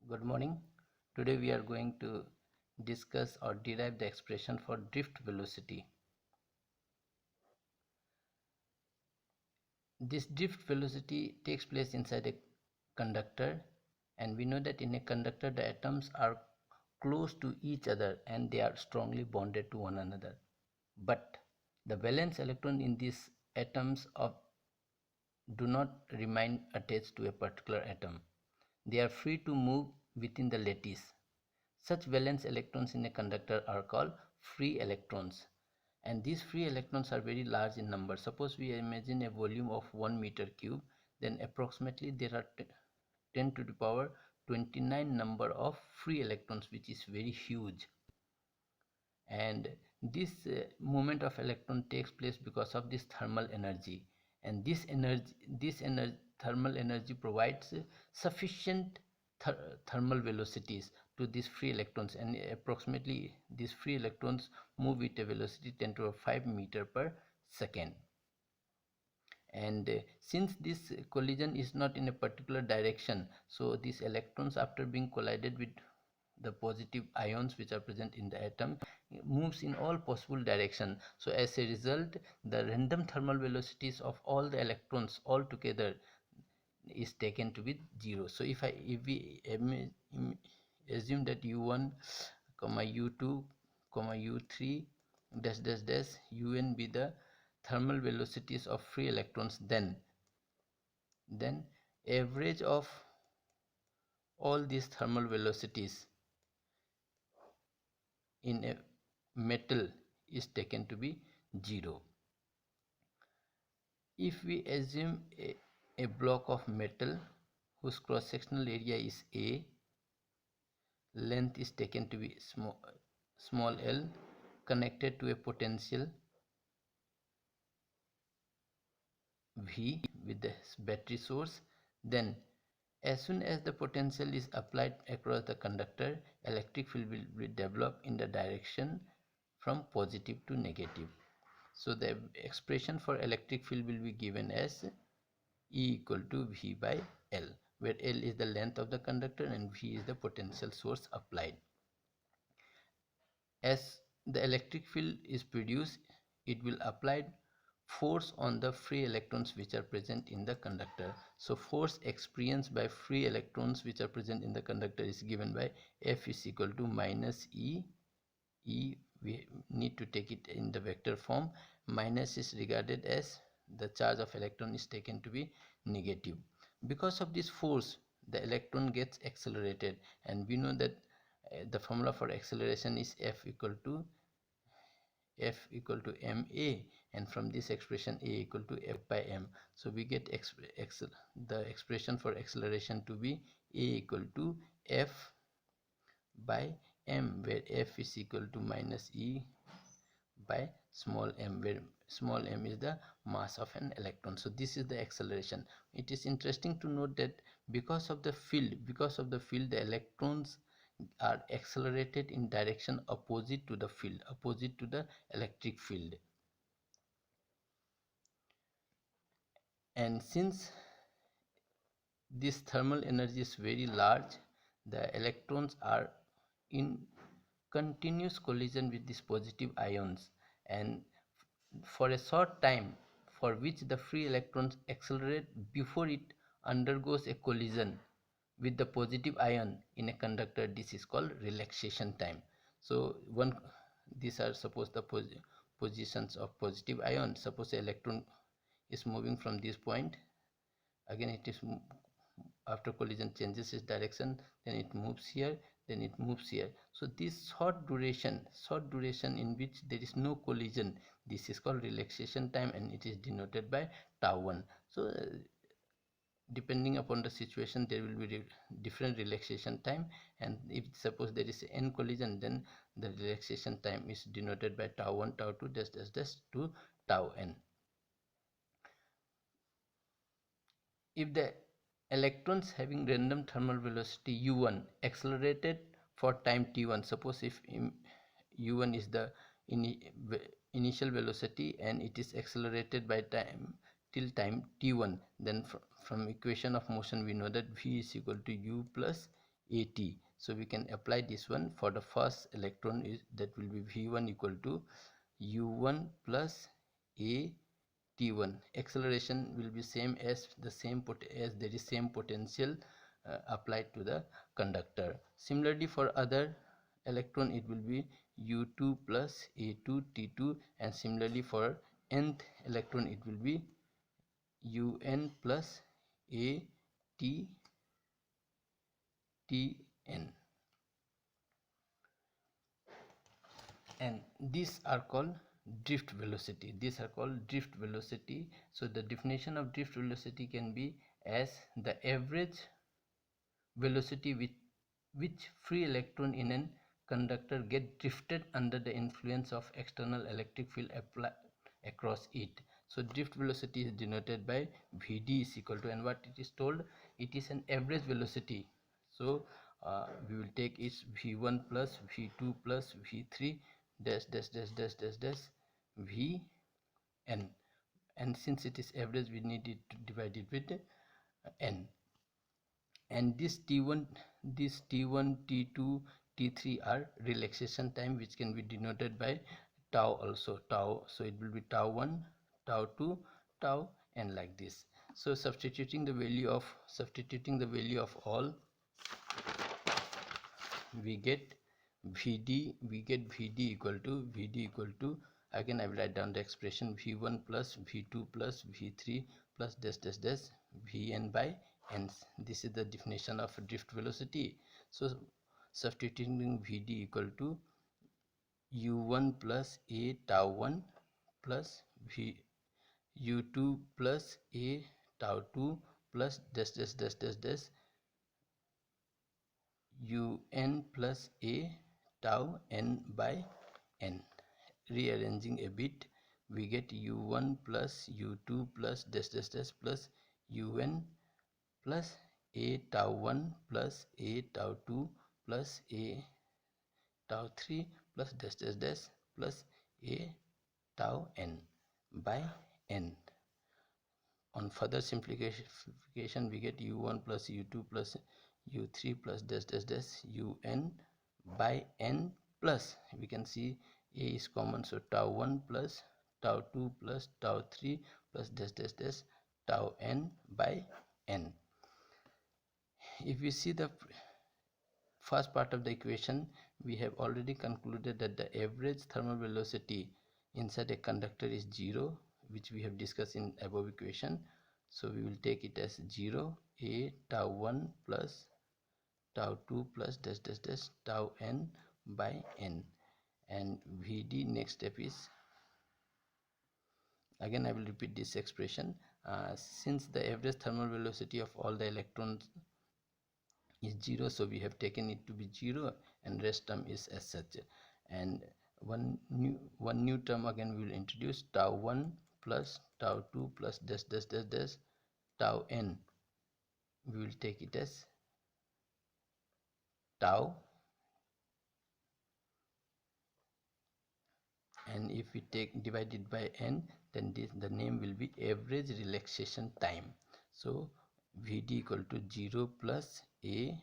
Good morning. Today we are going to discuss or derive the expression for drift velocity. This drift velocity takes place inside a conductor, and we know that in a conductor the atoms are close to each other and they are strongly bonded to one another. But the valence electron in these atoms do not remain attached to a particular atom. They are free to move within the lattice. Such valence electrons in a conductor are called free electrons, and these free electrons are very large in number. Suppose we imagine a volume of 1 meter cube, then approximately there are 10 to the power 29 number of free electrons, which is very huge. And this movement of electron takes place because of this thermal energy, and this thermal energy provides sufficient thermal velocities to these free electrons, and approximately these free electrons move with a velocity 10 to the 5 meter per second. And since this collision is not in a particular direction, so these electrons, after being collided with the positive ions which are present in the atom, moves in all possible directions. So as a result, the random thermal velocities of all the electrons all together is taken to be 0. So if we assume that u1 comma u2 comma u3 dash dash dash un be the thermal velocities of free electrons, then average of all these thermal velocities in a metal is taken to be 0. If we assume a block of metal whose cross-sectional area is A, length is taken to be small l, connected to a potential V with the battery source, then as soon as the potential is applied across the conductor, electric field will be developed in the direction from positive to negative. So the expression for electric field will be given as E equal to V by L, where L is the length of the conductor and V is the potential source applied. As the electric field is produced, it will apply force on the free electrons which are present in the conductor. So force experienced by free electrons which are present in the conductor is given by F is equal to minus E. We need to take it in the vector form. Minus is regarded as the charge of electron is taken to be negative. Because of this force, the electron gets accelerated, and we know that the formula for acceleration is F equal to ma, and from this expression A equal to F by m. So we get the expression for acceleration to be A equal to F by m, where F is equal to minus E by small m, where small m is the mass of an electron. So this is the acceleration. It is interesting to note that because of the field, the electrons are accelerated in direction opposite to the field, opposite to the electric field. And since this thermal energy is very large, the electrons are in continuous collision with these positive ions, and for a short time, for which the free electrons accelerate before it undergoes a collision with the positive ion in a conductor, this is called relaxation time. So these are suppose the positions of positive ion. Suppose the electron is moving from this point, again it is after collision changes its direction, then it moves here, then it moves here. So this short duration in which there is no collision, this is called relaxation time, and it is denoted by tau 1. So depending upon the situation, there will be different relaxation time, and if suppose there is n collision, then the relaxation time is denoted by tau 1, tau 2 dash dash dash to tau n. If the electrons having random thermal velocity u1 accelerated for time t1, suppose if u1 is the initial velocity and it is accelerated by time till time t1, then from equation of motion we know that v is equal to u plus at. So we can apply this one for the first electron, is that will be v1 equal to u1 plus a t1. Acceleration will be same as there is same potential applied to the conductor. Similarly for other electron it will be u2 plus a2 t2, and similarly for nth electron it will be un plus a t tn. And these are called drift velocity. So the definition of drift velocity can be as the average velocity with which free electron in an conductor get drifted under the influence of external electric field applied across it. So drift velocity is denoted by Vd is equal to, and what it is told, it is an average velocity. So we will take its v1 plus v2 plus v3 dash dash dash dash dash dash vn, and since it is average we need it to divide it with n. And this t1 t2 t3 are relaxation time, which can be denoted by tau also, tau. So it will be tau 1 tau 2 tau, and like this. So substituting the value of all, we get vd equal to, again I will write down the expression v1 plus v2 plus v3 plus dash dash dash vn by n. This is the definition of drift velocity. So substituting vd equal to u1 plus a tau 1 plus u2 plus a tau 2 plus dash dash dash dash dash un plus a tau n by n. Rearranging a bit, we get u1 plus u2 plus dash dash dash plus un plus a tau 1 plus a tau 2 plus a tau 3 plus dash dash dash plus a tau n by n. On further simplification, we get u1 plus u2 plus u3 plus dash dash dash un by n, plus we can see a is common, so tau 1 plus tau 2 plus tau 3 plus dash dash dash tau n by n. If we see the first part of the equation, we have already concluded that the average thermal velocity inside a conductor is 0, which we have discussed in above equation. So we will take it as 0 a tau 1 plus tau 2 plus dash dash dash tau n by n. And Vd, next step is, again I will repeat this expression, since the average thermal velocity of all the electrons is 0, so we have taken it to be 0, and rest term is as such. And one new term again we will introduce, tau 1 plus tau 2 plus dash dash dash dash tau n. We will take it as tau, and if we divide it by n, then the name will be average relaxation time. So Vd equal to 0 plus a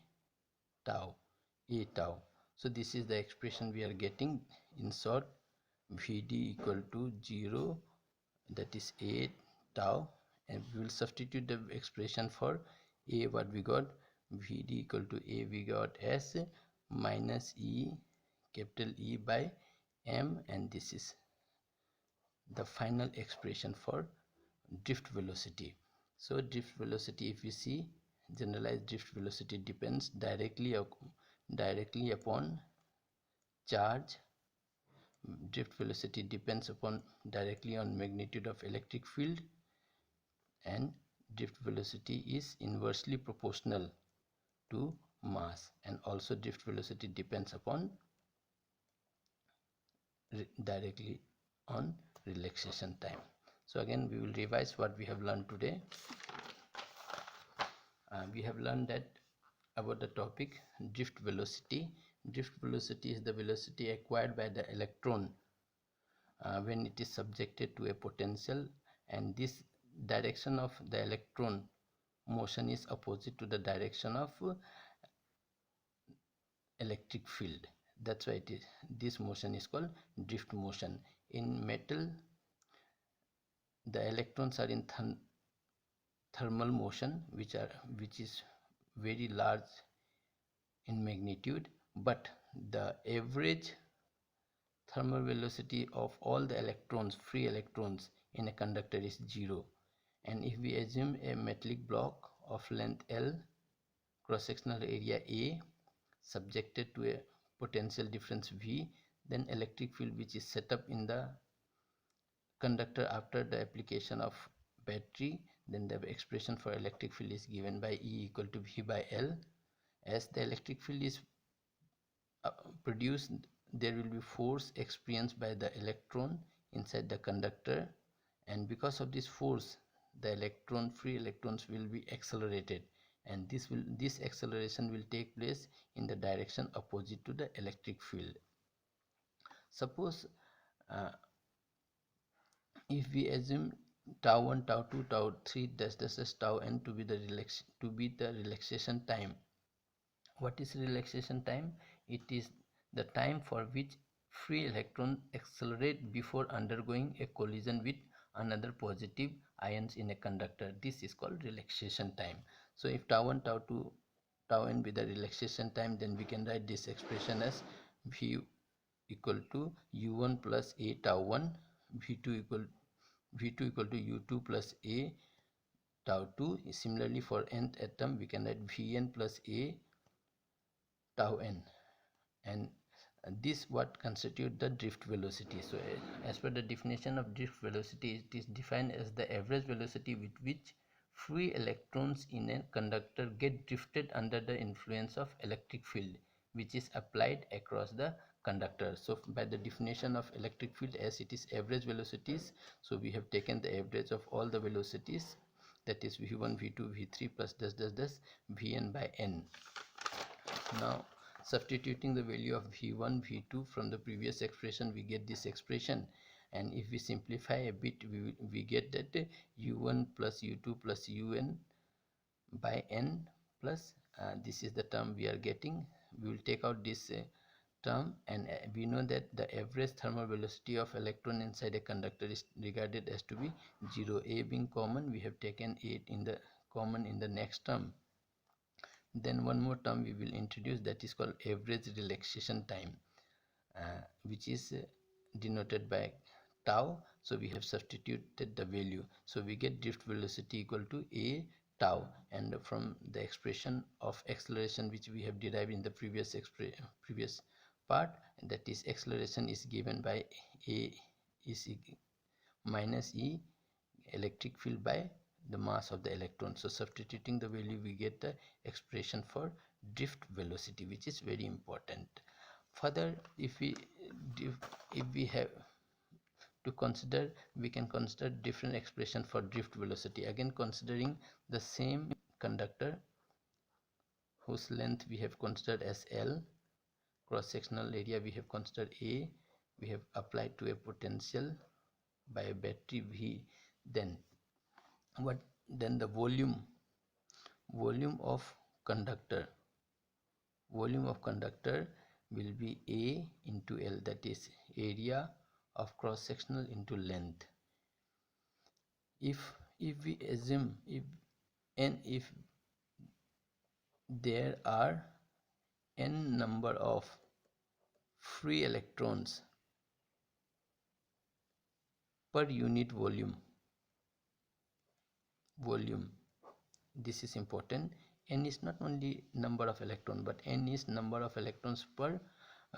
tau. So this is the expression we are getting. In short, Vd equal to 0, that is a tau, and we will substitute the expression for a. What we got, Vd equal to a, we got as minus e, capital E by m, and this is the final expression for drift velocity. So drift velocity, if you see, generalized drift velocity depends directly upon charge. Drift velocity depends upon directly on magnitude of electric field, and drift velocity is inversely proportional to mass, and also drift velocity depends upon directly on relaxation time. So again we will revise what we have learned today. We have learned that about the topic drift velocity. Drift velocity is the velocity acquired by the electron when it is subjected to a potential, and this direction of the electron motion is opposite to the direction of electric field. That's why this motion is called drift motion. In metal, the electrons are in thermal motion, which is very large in magnitude, but the average thermal velocity of all the electrons, free electrons, in a conductor is 0. And if we assume a metallic block of length L, cross-sectional area A, subjected to a potential difference V, then electric field which is set up in the conductor after the application of battery, then the expression for electric field is given by E equal to V by L. As the electric field is produced, there will be force experienced by the electron inside the conductor, and because of this force, the free electrons will be accelerated, and this acceleration will take place in the direction opposite to the electric field. Suppose if we assume tau 1, tau 2, tau 3 dash dash tau n to be the relaxation time. What is relaxation time? It is the time for which free electrons accelerate before undergoing a collision with another positive ions in a conductor. This is called relaxation time. So if tau 1, tau 2, tau n be the relaxation time, then we can write this expression as V equal to u1 plus a tau 1, v2 equal to u2 plus a tau 2. Similarly, for nth atom, we can write vn plus a tau n, and this what constitute the drift velocity. So as per the definition of drift velocity, it is defined as the average velocity with which free electrons in a conductor get drifted under the influence of electric field which is applied across the conductor. So by the definition of electric field, as it is average velocities, so we have taken the average of all the velocities, that is v1, v2, v3 plus dash dash dash vn by n. Now substituting the value of v1, v2 from the previous expression, we get this expression, and if we simplify a bit, we get that u1 plus u2 plus un by n plus this is the term we are getting. We will take out this term, and we know that the average thermal velocity of electron inside a conductor is regarded as to be 0. A being common, we have taken it in the common in the next term. Then one more term we will introduce, that is called average relaxation time, which is denoted by tau. So we have substituted the value, so we get drift velocity equal to a tau, and from the expression of acceleration which we have derived in the previous part, that is acceleration is given by a is minus e electric field by the mass of the electron. So substituting the value, we get the expression for drift velocity, which is very important. Further, if we have to consider, we can consider different expression for drift velocity, again considering the same conductor whose length we have considered as L, cross sectional area we have considered A, we have applied to a potential by a battery V, then the volume of conductor will be A into L, that is area of cross sectional into length. If we assume if there are n number of free electrons per unit volume, this is important. N is not only number of electrons, but n is number of electrons per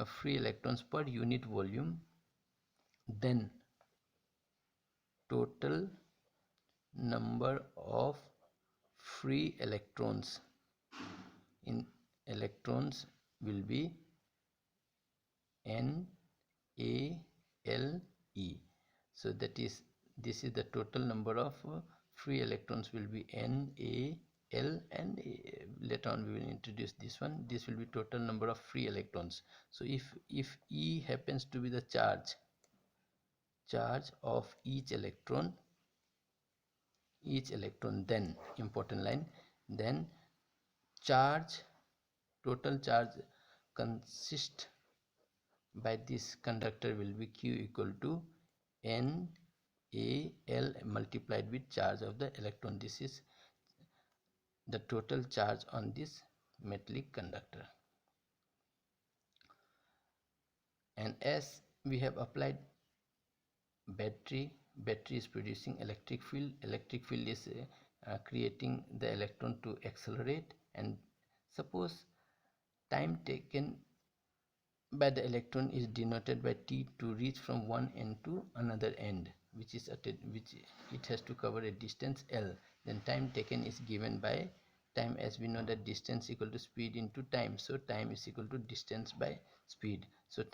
free electrons per unit volume, then total number of free electrons will be N A L E. So that is, this is the total number of free electrons will be N A L, and later on we will introduce this one. This will be total number of free electrons. So if E happens to be the charge of each electron, then important line, then total charge consist by this conductor will be Q equal to N A L multiplied with charge of the electron. This is the total charge on this metallic conductor. And as we have applied battery is producing electric field is creating the electron to accelerate, and suppose time taken by the electron is denoted by t to reach from one end to another end, which it has to cover a distance L. Then time taken is given by time, as we know that distance equal to speed into time, so time is equal to distance by speed. So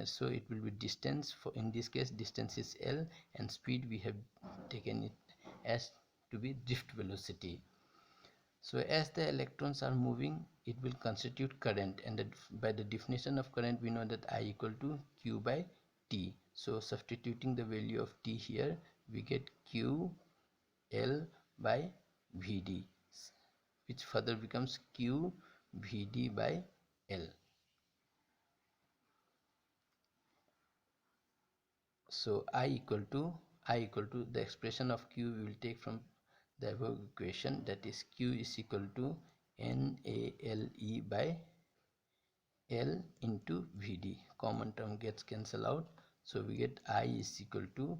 so it will be distance, for in this case distance is L, and speed we have taken it as to be drift velocity. So as the electrons are moving, it will constitute current, and by the definition of current we know that I equal to Q by T. So substituting the value of T here, we get Q L by Vd, which further becomes Q Vd by L. So I equal to the expression of Q we will take from the above equation, that is Q is equal to NALE by L into Vd. Common term gets cancelled out, so we get I is equal to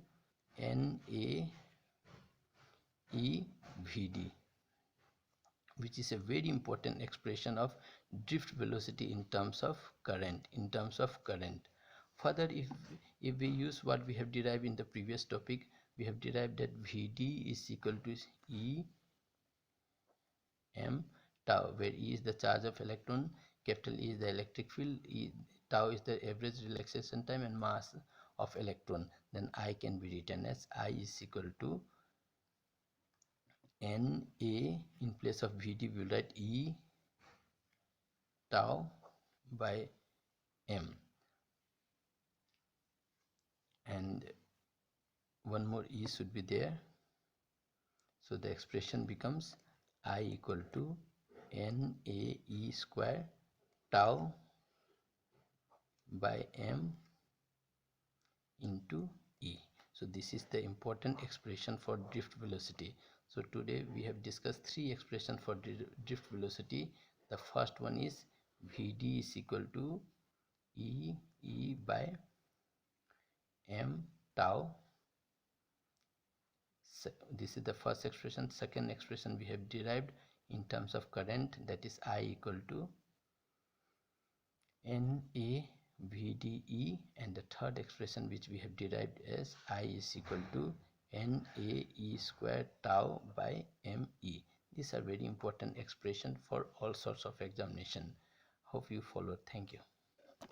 NAE Vd, which is a very important expression of drift velocity in terms of current. Further, if we use what we have derived in the previous topic, we have derived that Vd is equal to E m tau, where E is the charge of electron, capital E is the electric field, tau is the average relaxation time and mass of electron. Then I can be written as I is equal to Na, in place of Vd we will write E tau by m, and one more E should be there, so the expression becomes I equal to NAE square tau by m into E. So this is the important expression for drift velocity. So today we have discussed three expressions for drift velocity. The first one is Vd is equal to E by m tau. This is the first expression. Second expression we have derived in terms of current, that is I equal to Na VDE, and the third expression which we have derived as I is equal to NAE square tau by ME. These are very important expression for all sorts of examination. Hope you followed. Thank you.